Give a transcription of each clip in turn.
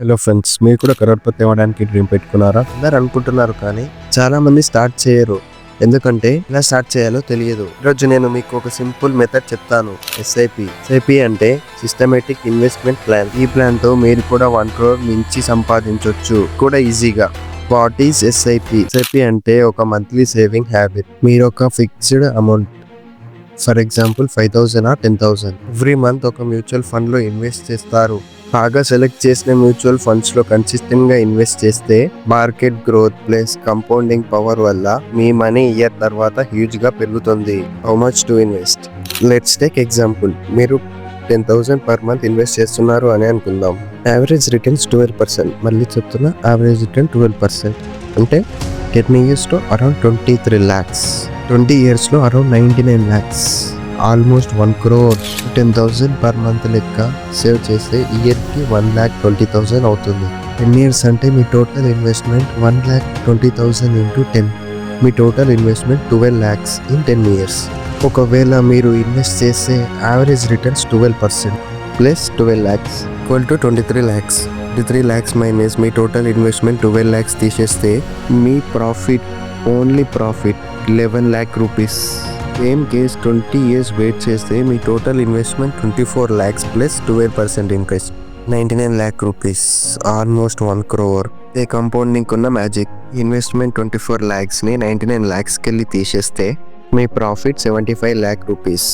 Hello friends, మీరు కూడా కరోడ్పతి అవ్వడానికి డ్రీమ్ పెట్టుకున్నారా? అందరు అనుకుంటున్నారు, కానీ చాలా మంది స్టార్ట్ చేయరు. ఎందుకంటే ఎలా స్టార్ట్ చేయాలో తెలియదు. ఈరోజు నేను మీకు ఒక సింపుల్ మెథడ్ చెప్తాను. ఎస్ఐపి అంటే సిస్టమేటిక్ ఇన్వెస్ట్మెంట్ ప్లాన్. ఈ ప్లాన్ తో మీరు కూడా 1 crore మించి సంపాదించొచ్చు కూడా ఈజీగా. What is SIP? ఎస్ఐపి అంటే ఒక మంత్లీ సేవింగ్ హ్యాబిట్. మీరు ఒక fixed amount, for example 5,000 or 10,000 every month ఒక మ్యూచువల్ ఫండ్ లో ఇన్వెస్ట్ చేస్తారు. బాగా సెలెక్ట్ చేసిన మ్యూచువల్ ఫండ్స్ లో కన్సిస్టెంట్ గా ఇన్వెస్ట్ చేస్తే market growth plus compounding power వల్ల మీ మనీ ఇయర్ తర్వాత హ్యూజ్ గా పెరుగుతుంది. How much to invest? Let's take example. మీరు 10,000 పర్ మంత్ ఇన్వెస్ట్ చేస్తున్నారు అని అనుకుందాం. Average returns 12%. మళ్ళీ చెప్తున్నా, యావరేజ్ రిటర్న్ 12%. అంటే get me use to around 23 lakhs. 20 years లో around 99 lakhs. Almost 1 crore. 10,000 per month లెక్క సేవ్ చేస్తే ఇయర్ కి 1,20,000 అవుతుంది. 10 years అంటే మీ టోటల్ ఇన్వెస్ట్మెంట్ 1,20,000 into 10. మీ total investment 12 lakhs in 10 years. ఒకవేళ మీరు ఇన్వెస్ట్ చేసే average returns 12% plus 12 lakhs equal to 23 lakhs. 23 lakhs minus మీ టోటల్ ఇన్వెస్ట్మెంట్ 12 lakhs తీసేస్తే మీ profit, only profit 11 lakh rupees. Same case 20 years wait చేస్తే మీ total investment 24 lakhs plus 12% interest 99 lakh rupees, almost 1 crore. ఏ compounding ఉన్న magic. Investment 24 lakhs ని 99 lakhs కెళ్ళి తీసేస్తే మీ ప్రాఫిట్ 75 lakh rupees.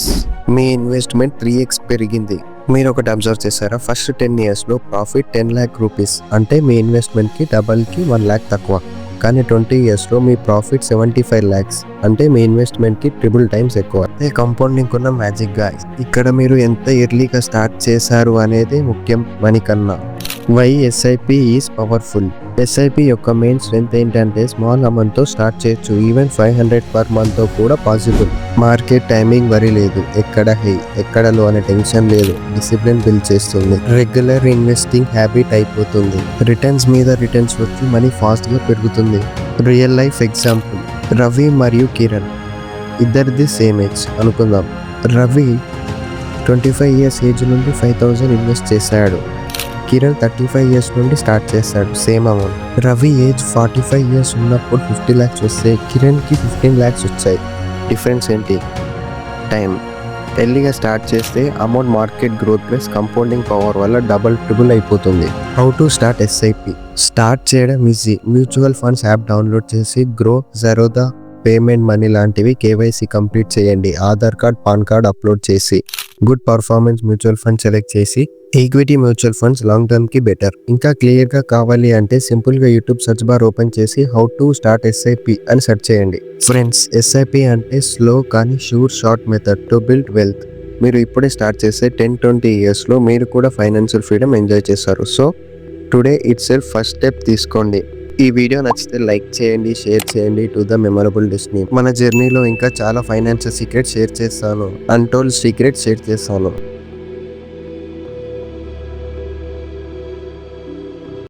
మీ ఇన్వెస్ట్మెంట్ 3x పెరిగింది. మీరు ఒకటి అబ్జర్వ్ చేశారా? ఫస్ట్ 10 years లో ప్రాఫిట్ 10 lakh rupees, అంటే మీ ఇన్వెస్ట్మెంట్ కి డబల్ కి 1 lakh తక్కువ. కానీ 20 years లో మీ ప్రాఫిట్ 75 lakhs, అంటే మీ ఇన్వెస్ట్మెంట్ కి ట్రిపుల్ టైమ్స్ ఎక్కువ. అదే కంపౌండింగ్ ఉన్న మ్యాజిక్ గా. ఇక్కడ మీరు ఎంత ఎర్లీగా స్టార్ట్ చేశారు అనేది ముఖ్యం మనీ కన్నా. Why SIP is powerful? SIP యొక్క మెయిన్ స్ట్రెంత్ ఏంటంటే స్మాల్ అమౌంట్ తో స్టార్ట్ చేయొచ్చు. ఈవెన్ 500 పర్ మంత్ తో కూడా పాసిబుల్. మార్కెట్ టైమింగ్ వరి లేదు, ఎక్కడ హై ఎక్కడ లో అనే టెన్షన్ లేదు. డిసిప్లిన్ బిల్డ్ చేస్తుంది. రెగ్యులర్ ఇన్వెస్టింగ్ హ్యాబిట్ అయిపోతుంది. రిటర్న్స్ మీద రిటర్న్స్ వచ్చి మనీ ఫాస్ట్ గా పెరుగుతుంది. రియల్ లైఫ్ ఎగ్జాంపుల్, రవి మరియు కిరణ్ ఇద్దరిది సేమ్ ఏజ్ అనుకుందాం. రవి 25 years ఏజ్ నుండి 5,000 ఇన్వెస్ట్ చేశాడు. కిరణ్ 35 years నుండి స్టార్ట్ చేశాడు, same amount. Ravi age 45 years ఉన్నప్పుడు 50 lakhs వస్తే కిరణ్ కి 15 lakhs వచ్చాయి. డిఫరెన్స్ ఏంటి? టైం. ఎర్లీగా స్టార్ట్ చేస్తే amount market growth plus compounding power వల్ల డబల్ ట్రిపుల్ అయిపోతుంది. How to start SIP? Start చేయడం easy. Mutual funds app download చేసి గ్రో, జరోదా, పేమెంట్ మనీ లాంటివి కేవైసీ కంప్లీట్ చేయండి. Aadhaar card, PAN card upload చేసి good performance mutual fund select చేసి equity mutual funds long term కి బెటర్. ఇంకా క్లియర్ గా కావాలి అంటే సింపుల్ గా యూట్యూబ్ సెర్చ్ బార్ ఓపెన్ చేసి హౌ టు స్టార్ట్ ఎస్ఐపి అని సెర్చ్ చేయండి. ఫ్రెండ్స్, ఎస్ఐపి అంటే స్లో కానీ sure short method to build wealth. మీరు ఇప్పుడే స్టార్ట్ చేస్తే 10-20 years లో మీరు కూడా ఫైనాన్షియల్ ఫ్రీడమ్ ఎంజాయ్ చేస్తారు. So today it self first step తీసుకోండి. ఈ వీడియో నచ్చితే లైక్ చేయండి, షేర్ చేయండి. To the memorable destiny. మన జర్నీలో ఇంకా చాలా ఫైనాన్షియల్ సీక్రెట్స్ షేర్ చేస్తాను. అన్టోల్డ్ సీక్రెట్స్ షేర్ చేస్తాను.